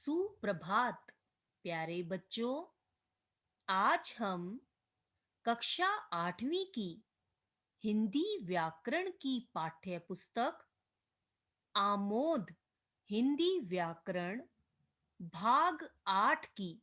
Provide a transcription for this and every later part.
सुप्रभात प्यारे बच्चों। आज हम कक्षा 8वीं की हिंदी व्याकरण की पाठ्य पुस्तक आमोद हिंदी व्याकरण भाग 8 की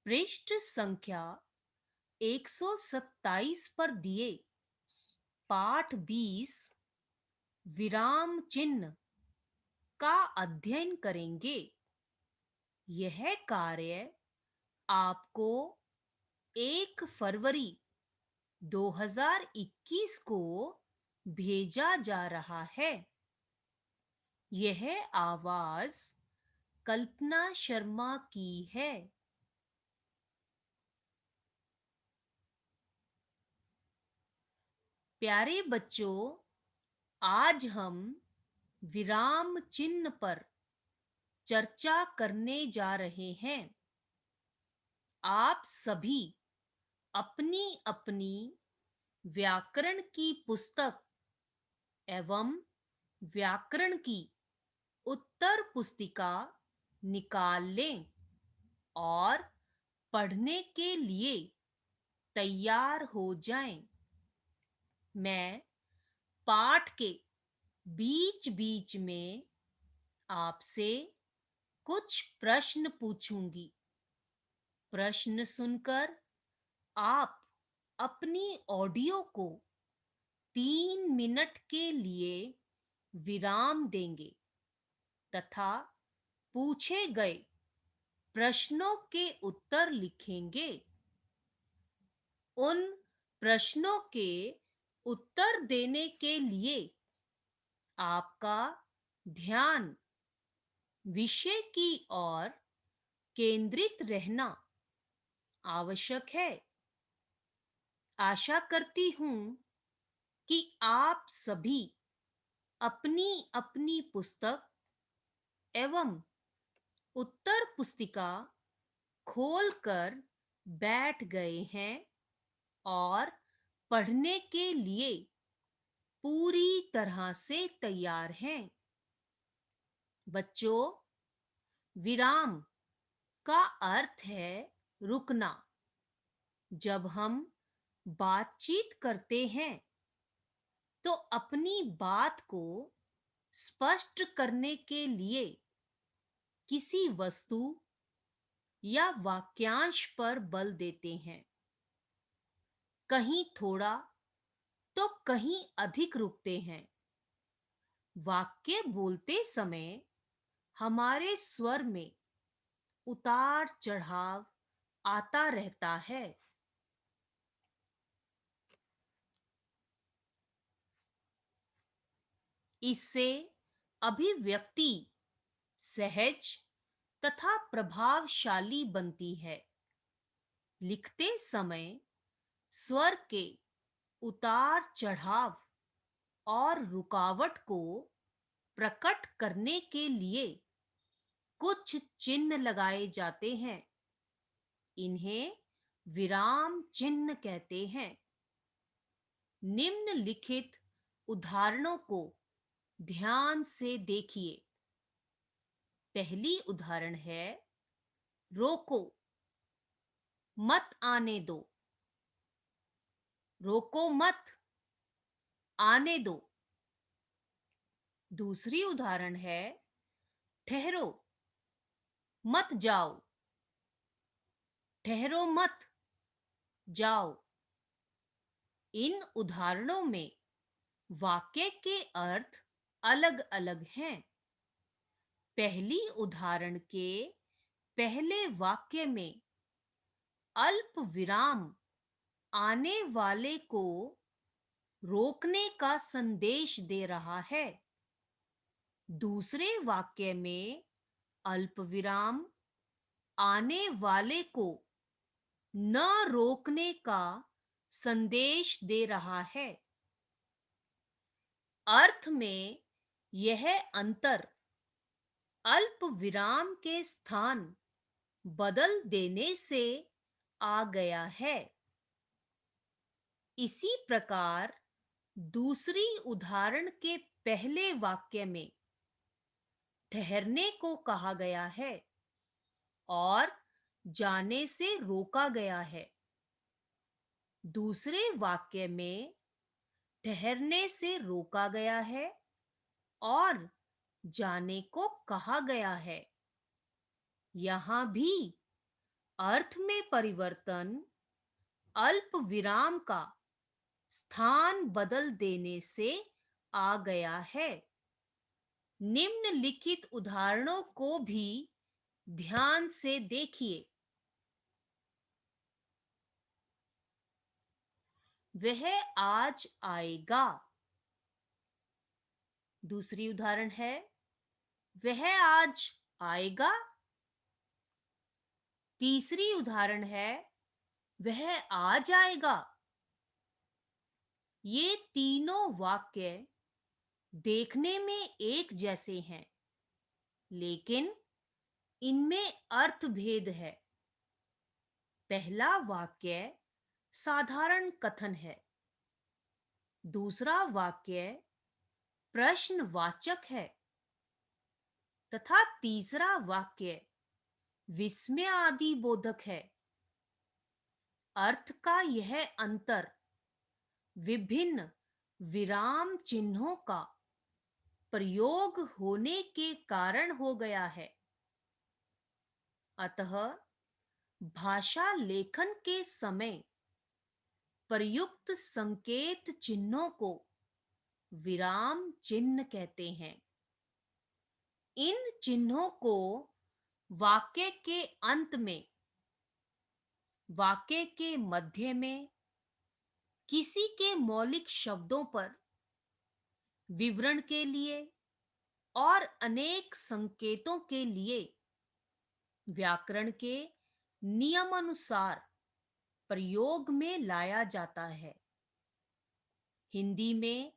पृष्ठ संख्या 127 पर दिए पाठ 20 विराम चिन्ह का अध्ययन करेंगे। यह कार्य आपको 1 फरवरी 2021 को भेजा जा रहा है। यह आवाज कल्पना शर्मा की है। प्यारे बच्चों, आज हम विराम चिन्ह पर चर्चा करने जा रहे हैं। आप सभी अपनी अपनी व्याकरण की पुस्तक एवं व्याकरण की उत्तर पुस्तिका निकाल लें और पढ़ने के लिए तैयार हो जाएं। मैं पाठ के बीच-बीच में आपसे कुछ प्रश्न पूछूंगी। प्रश्न सुनकर आप अपनी ऑडियो को 3 मिनट के लिए विराम देंगे तथा पूछे गए प्रश्नों के उत्तर लिखेंगे। उन प्रश्नों के उत्तर देने के लिए आपका ध्यान विषय की ओर केंद्रित रहना आवश्यक है। आशा करती हूं कि आप सभी अपनी अपनी पुस्तक एवं उत्तर पुस्तिका खोलकर बैठ गए हैं और पढ़ने के लिए पूरी तरह से तैयार हैं। बच्चों, विराम का अर्थ है रुकना। जब हम बातचीत करते हैं तो अपनी बात को स्पष्ट करने के लिए किसी वस्तु या वाक्यांश पर बल देते हैं। कहीं थोड़ा तो कहीं अधिक रुकते हैं। वाक्य बोलते समय हमारे स्वर में उतार चढ़ाव आता रहता है। इससे अभिव्यक्ति सहज तथा प्रभावशाली बनती है। लिखते समय स्वर के उतार चढ़ाव और रुकावट को प्रकट करने के लिए कुछ चिन्ह लगाए जाते हैं। इन्हें विराम चिन्ह कहते हैं। निम्नलिखित उदाहरणों को ध्यान से देखिए। पहली उदाहरण है रोको, मत आने दो। रोको मत, आने दो। दूसरी उदाहरण है ठहरो, मत जाओ। ठहरो मत, जाओ। इन उदाहरणों में वाक्य के अर्थ अलग-अलग हैं। पहली उदाहरण के पहले वाक्य में अल्प विराम आने वाले को रोकने का संदेश दे रहा है। दूसरे वाक्य में अल्प विराम आने वाले को न रोकने का संदेश दे रहा है। अर्थ में यह अंतर अल्प विराम के स्थान बदल देने से आ गया है। इसी प्रकार दूसरी उदाहरण के पहले वाक्य में ठहरने को कहा गया है। और जाने से रोका गया है। दूसरे वाक्य में ठहरने से रोका गया है और जाने को कहा गया है। यहाँ भी अर्थ में परिवर्तन अल्प विराम का स्थान बदल देने से आ गया है। निम्नलिखित उदाहरणों को भी ध्यान से देखिए। वह आज आएगा। दूसरी उदाहरण है, वह आज आएगा। तीसरी उदाहरण है, वह आ जाएगा। ये तीनों वाक्य देखने में एक जैसे हैं, लेकिन इनमें अर्थ भेद है। पहला वाक्य साधारण कथन है। दूसरा वाक्य प्रश्नवाचक है तथा तीसरा वाक्य विस्मयादि बोधक है। अर्थ का यह अंतर विभिन्न विराम चिन्हों का प्रयोग होने के कारण हो गया है। अतः भाषा लेखन के समय प्रयुक्त संकेत चिन्हों को विराम चिन्ह कहते हैं। इन चिन्हों को वाक्य के अंत में, वाक्य के मध्य में, किसी के मौलिक शब्दों पर विवरण के लिए और अनेक संकेतों के लिए व्याकरण के नियमानुसार प्रयोग में लाया जाता है। हिंदी में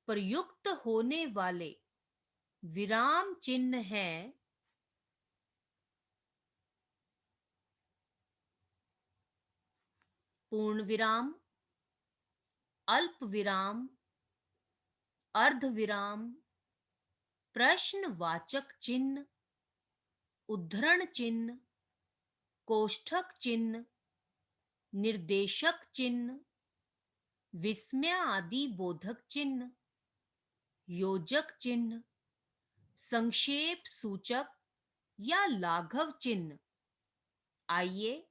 प्रयुक्त होने वाले विराम चिन्ह हैं पूर्ण विराम, अल्प विराम, अर्ध विराम, प्रश्नवाचक चिन्ह, उद्धरण चिन्ह, कोष्ठक चिन्ह, निर्देशक चिन्ह, विस्मयादि बोधक चिन्ह, योजक चिन्ह, संक्षेप सूचक या लाघव चिन्ह। आइए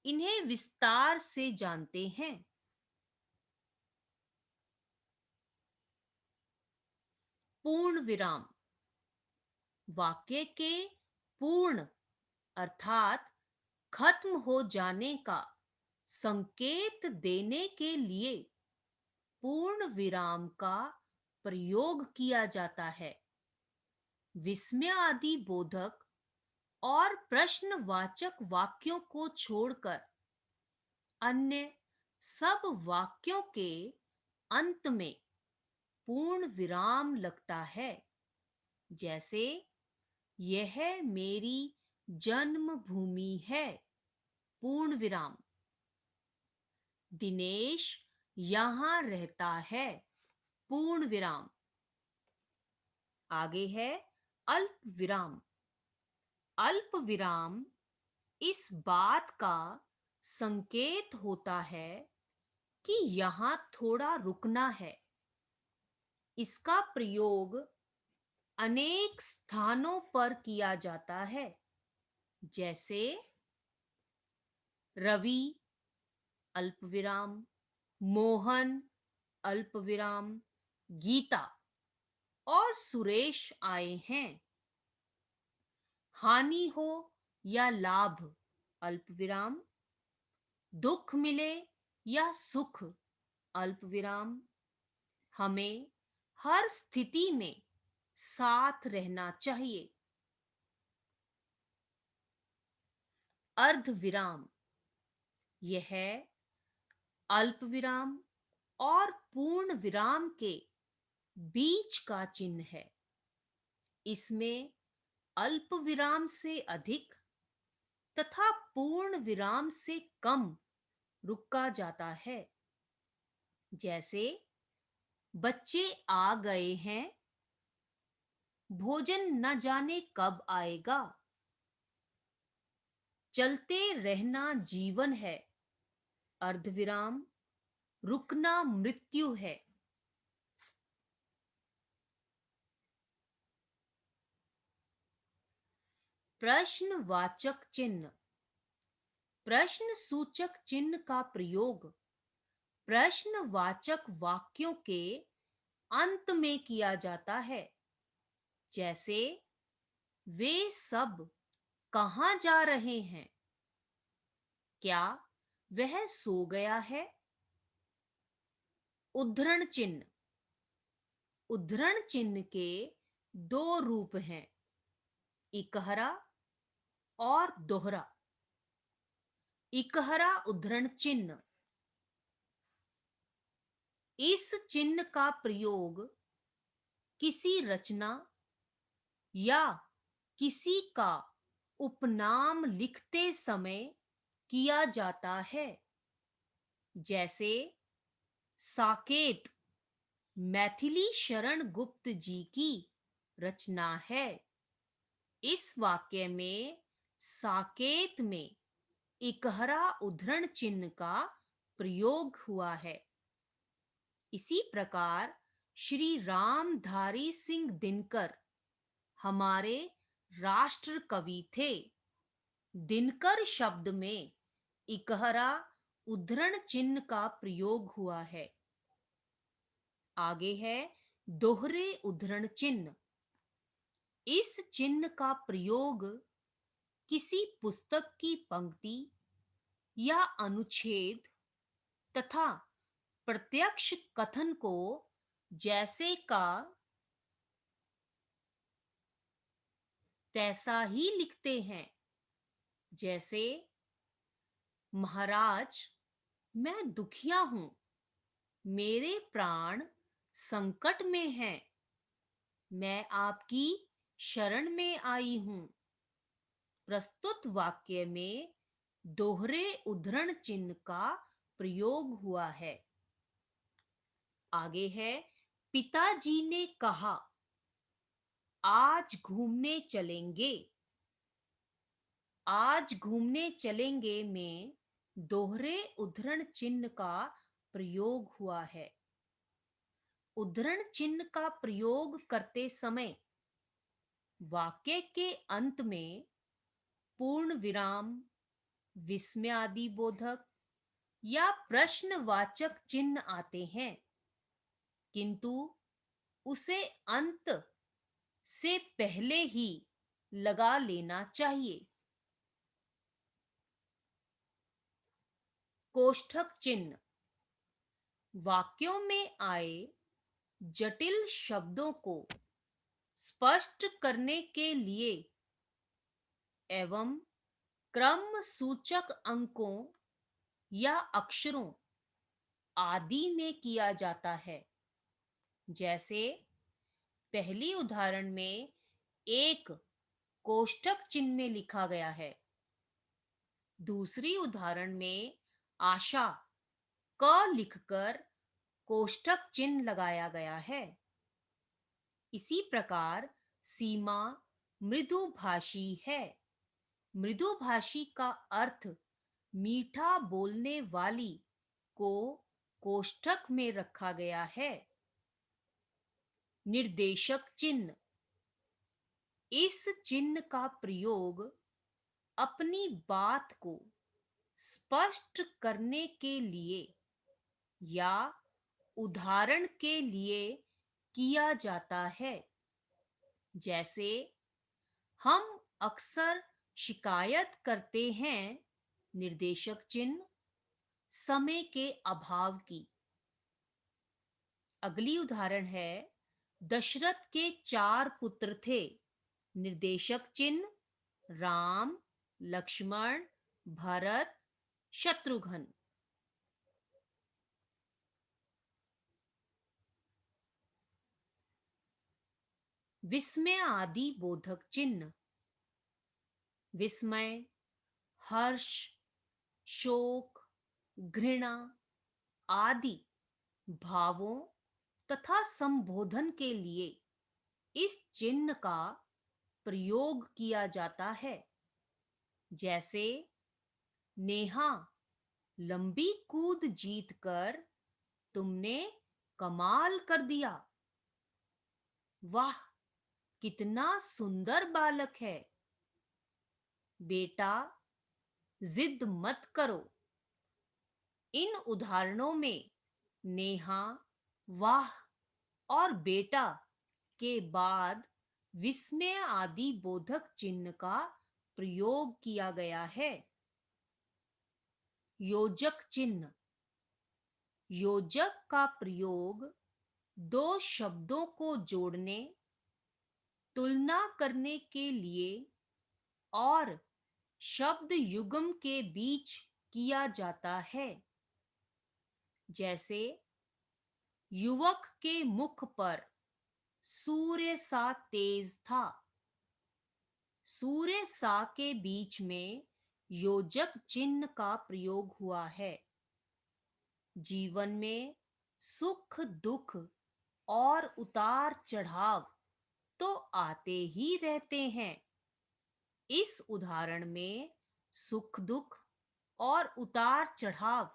इन्हें विस्तार से जानते हैं। पूर्ण विराम वाक्य के पूर्ण अर्थात खत्म हो जाने का संकेत देने के लिए पूर्ण विराम का प्रयोग किया जाता है। विस्मयादि बोधक और प्रश्नवाचक वाक्यों को छोड़कर अन्य सब वाक्यों के अंत में पूर्ण विराम लगता है। जैसे यह मेरी जन्मभूमि है, पूर्ण विराम। दिनेश यहां रहता है, पूर्ण विराम। आगे है अल्प विराम। अल्प विराम इस बात का संकेत होता है कि यहां थोड़ा रुकना है। इसका प्रयोग अनेक स्थानों पर किया जाता है, जैसे रवि अल्प विराम, मोहन अल्प विराम, गीता और सुरेश आए हैं। हानि हो या लाभ अल्प विराम, दुख मिले या सुख अल्प विराम। हमें हर स्थिति में साथ रहना चाहिए। अर्ध विराम यह अल्प विराम और पूर्ण विराम के बीच का चिन्ह है। इसमें अल्प विराम से अधिक तथा पूर्ण विराम से कम रुका जाता है। जैसे बच्चे आ गए हैं, भोजन न जाने कब आएगा। चलते रहना जीवन है, अर्धविराम रुकना मृत्यु है। प्रश्नवाचक चिन्ह। प्रश्न सूचक चिन्ह का प्रयोग प्रश्नवाचक वाक्यों के अंत में किया जाता है। जैसे, वे सब कहाँ जा रहे हैं? क्या वह सो गया है? उद्धरण चिन्ह। उद्धरण चिन्ह के दो रूप हैं, इकहरा और दोहरा। इकहरा उद्धरण चिन्ह। इस चिन्ह का प्रयोग किसी रचना या किसी का उपनाम लिखते समय किया जाता है। जैसे, साकेत मैथिली शरण गुप्त जी की रचना है। इस वाक्य में साकेत में इकहरा उद्धरण चिन्ह का प्रयोग हुआ है। इसी प्रकार श्री रामधारी सिंह दिनकर हमारे राष्ट्र कवि थे। दिनकर शब्द में इकहरा उद्धरण चिन्ह का प्रयोग हुआ है। आगे है दोहरे उद्धरण चिन्ह। इस चिन्ह का प्रयोग किसी पुस्तक की पंक्ति या अनुच्छेद तथा प्रत्यक्ष कथन को जैसे का तैसा ही लिखते हैं। जैसे, महाराज, मैं दुखिया हूं, मेरे प्राण संकट में हैं, मैं आपकी शरण में आई हूं। प्रस्तुत वाक्य में दोहरे उद्धरण चिन्ह का प्रयोग हुआ है। आगे है, पिताजी ने कहा, आज घूमने चलेंगे। आज घूमने चलेंगे में दोहरे उद्धरण चिन्ह का प्रयोग हुआ है। उद्धरण चिन्ह का प्रयोग करते समय वाक्य के अंत में पूर्ण विराम, विस्मयादि बोधक या प्रश्नवाचक चिन्ह आते हैं, किंतु उसे अंत से पहले ही लगा लेना चाहिए। कोष्ठक चिन्ह। वाक्यों में आए जटिल शब्दों को स्पष्ट करने के लिए एवं क्रम सूचक अंकों या अक्षरों आदि में किया जाता है। जैसे, पहली उदाहरण में एक कोष्ठक चिन्ह में लिखा गया है। दूसरी उदाहरण में आशा क लिखकर कोष्ठक चिन्ह लगाया गया है। इसी प्रकार सीमा मृदुभाषी है। मृदुभाषी का अर्थ मीठा बोलने वाली को कोष्ठक में रखा गया है। निर्देशक चिन्ह। इस चिन्ह का प्रयोग अपनी बात को स्पष्ट करने के लिए या उदाहरण के लिए किया जाता है। जैसे, हम अक्सर शिकायत करते हैं, निर्देशक चिन्ह, समय के अभाव की। अगली उदाहरण है, दशरथ के 4 पुत्र थे, निर्देशक चिन्ह, राम, लक्ष्मण, भरत, शत्रुघ्न। विस्मय आदि बोधक चिन्ह। विस्मय, हर्ष, शोक, घृणा आदि भावों तथा संबोधन के लिए इस चिन्ह का प्रयोग किया जाता है। जैसे नेहा, लंबी कूद जीतकर तुमने कमाल कर दिया। वाह, कितना सुंदर बालक है। बेटा, जिद मत करो। इन उदाहरणों में नेहा, वाह और बेटा के बाद विस्मय आदि बोधक चिन्ह का प्रयोग किया गया है। योजक चिन्ह। योजक का प्रयोग दो शब्दों को जोड़ने, तुलना करने के लिए और शब्द युग्म के बीच किया जाता है। जैसे युवक के मुख पर सूर्य सा तेज था। सूर्य सा के बीच में योजक चिन्ह का प्रयोग हुआ है। जीवन में सुख दुख और उतार चढ़ाव तो आते ही रहते हैं। इस उदाहरण में सुख दुख और उतार चढ़ाव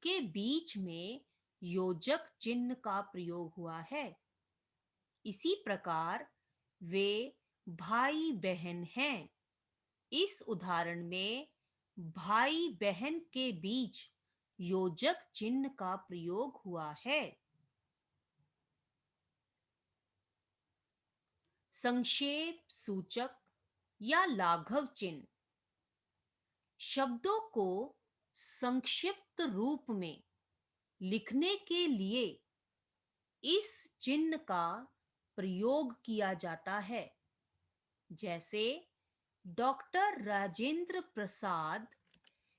के बीच में योजक चिन्ह का प्रयोग हुआ है। इसी प्रकार वे भाई बहन हैं। इस उदाहरण में भाई बहन के बीच योजक चिन्ह का प्रयोग हुआ है। संक्षेप सूचक या लाघव चिन्ह। शब्दों को संक्षिप्त रूप में लिखने के लिए इस चिन्ह का प्रयोग किया जाता है। जैसे डॉक्टर राजेंद्र प्रसाद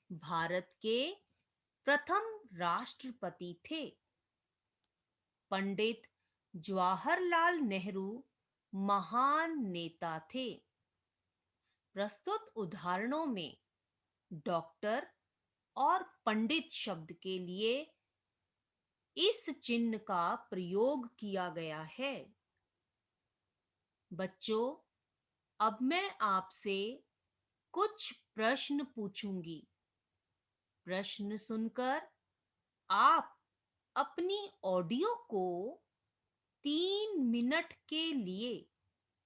भारत के प्रथम राष्ट्रपति थे। पंडित जवाहरलाल नेहरू महान नेता थे। प्रस्तुत उदाहरणों में डॉक्टर और पंडित शब्द के लिए इस चिन्ह का प्रयोग किया गया है। बच्चों, अब मैं आपसे कुछ प्रश्न पूछूंगी। प्रश्न सुनकर आप अपनी ऑडियो को 3 मिनट के लिए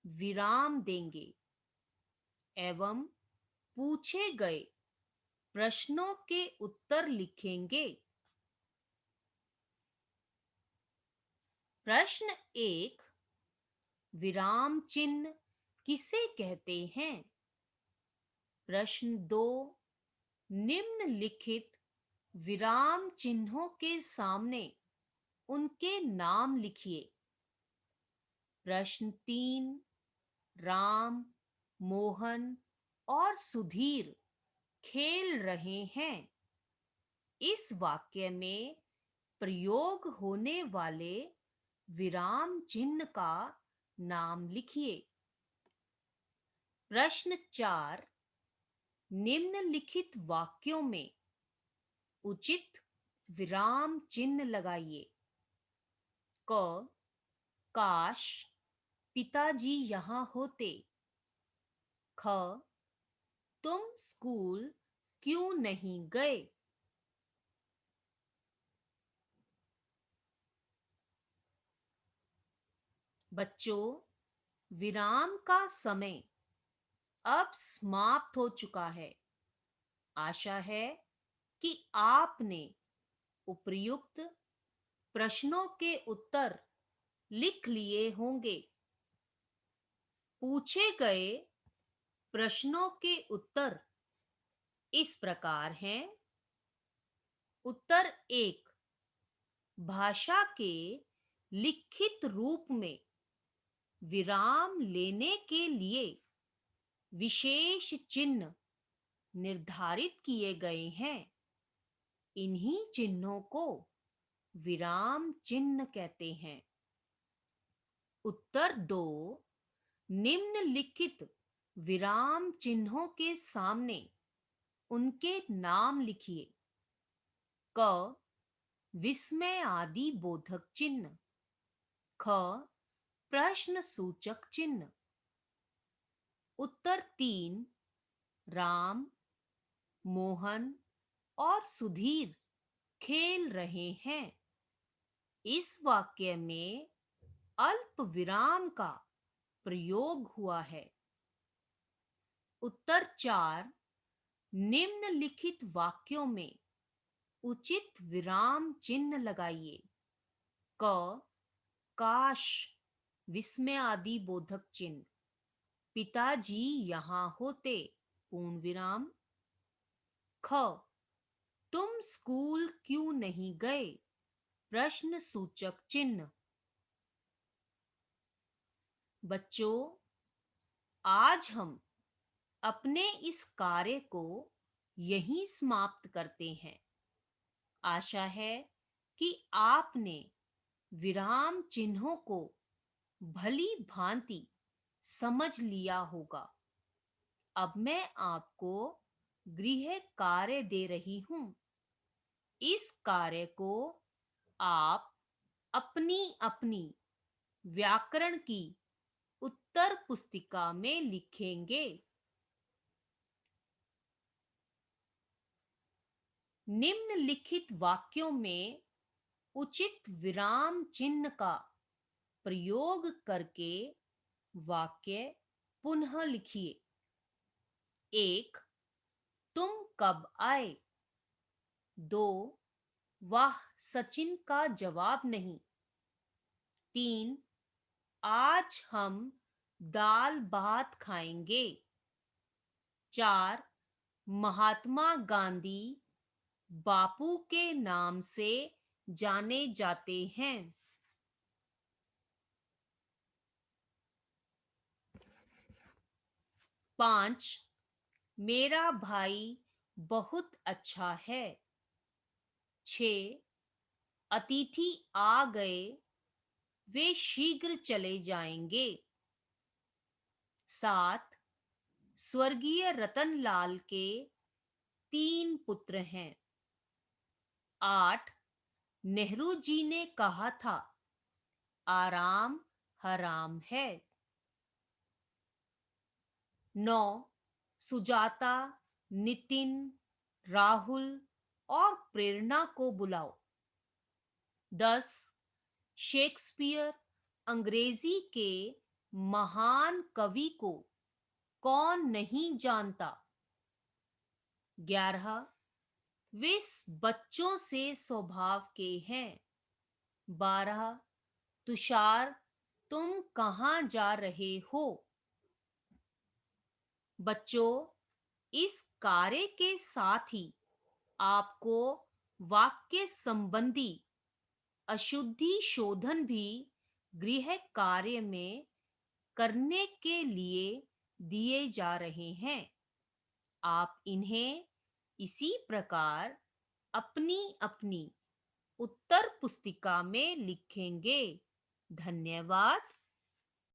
विराम देंगे एवं पूछे गए प्रश्नों के उत्तर लिखेंगे। प्रश्न 1, विराम चिन्ह किसे कहते हैं? प्रश्न 2, निम्नलिखित विराम चिन्हों के सामने उनके नाम लिखिए। प्रश्न 3, राम, मोहन और सुधीर खेल रहे हैं। इस वाक्य में प्रयोग होने वाले विराम चिन्ह का नाम लिखिए। प्रश्न 4, निम्नलिखित वाक्यों में उचित विराम चिन्ह लगाइए। क, काश पिताजी यहाँ होते। ख, तुम स्कूल क्यों नहीं गए? बच्चों, विराम का समय अब समाप्त हो चुका है। आशा है कि आपने उपर्युक्त प्रश्नों के उत्तर लिख लिए होंगे। पूछे गए प्रश्नों के उत्तर इस प्रकार हैं। उत्तर 1, भाषा के लिखित रूप में विराम लेने के लिए विशेष चिन्ह निर्धारित किए गए हैं। इन्हीं चिन्हों को विराम चिन्ह कहते हैं। उत्तर 2, निम्नलिखित विराम चिन्हों के सामने उनके नाम लिखिए। क, विस्मय आदि बोधक चिन्ह। ख, प्रश्न सूचक चिन्ह। उत्तर 3, राम, मोहन और सुधीर खेल रहे हैं। इस वाक्य में अल्प विराम का प्रयोग हुआ है। उत्तर 4, निम्नलिखित वाक्यों में उचित विराम चिन्ह लगाइए। क, काश, विस्मय आदि बोधक चिन्ह। पिताजी यहाँ होते, पूर्ण विराम। ख, तुम स्कूल क्यों नहीं गए, प्रश्न सूचक चिन्ह। बच्चों, आज हम अपने इस कार्य को यहीं समाप्त करते हैं। आशा है कि आपने विराम चिन्हों को भली भांति समझ लिया होगा। अब मैं आपको गृह कार्य दे रही हूं। इस कार्य को आप अपनी अपनी व्याकरण की उत्तर पुस्तिका में लिखेंगे। निम्नलिखित वाक्यों में उचित विराम चिन्ह का प्रयोग करके वाक्य पुनः लिखिए। 1, तुम कब आए। 2, वाह, सचिन का जवाब नहीं। 3, आज हम दाल भात खाएंगे। 4, महात्मा गांधी बापू के नाम से जाने जाते हैं। 5, मेरा भाई बहुत अच्छा है। 6, अतिथि आ गए, वे शीघ्र चले जाएंगे। 7, स्वर्गीय रतनलाल के 3 पुत्र हैं। 8, नेहरू जी ने कहा था, आराम हराम है। 9, सुजाता, नितिन, राहुल और प्रेरणा को बुलाओ। 10, शेक्सपियर अंग्रेजी के महान कवि को कौन नहीं जानता। 11, वे बच्चों से स्वभाव के हैं। 12, तुषार, तुम कहाँ जा रहे हो। बच्चों, इस कार्य के साथ ही आपको वाक्य संबंधी अशुद्धि शोधन भी गृह कार्य में करने के लिए दिए जा रहे हैं। आप इन्हें इसी प्रकार अपनी अपनी उत्तर पुस्तिका में लिखेंगे। धन्यवाद।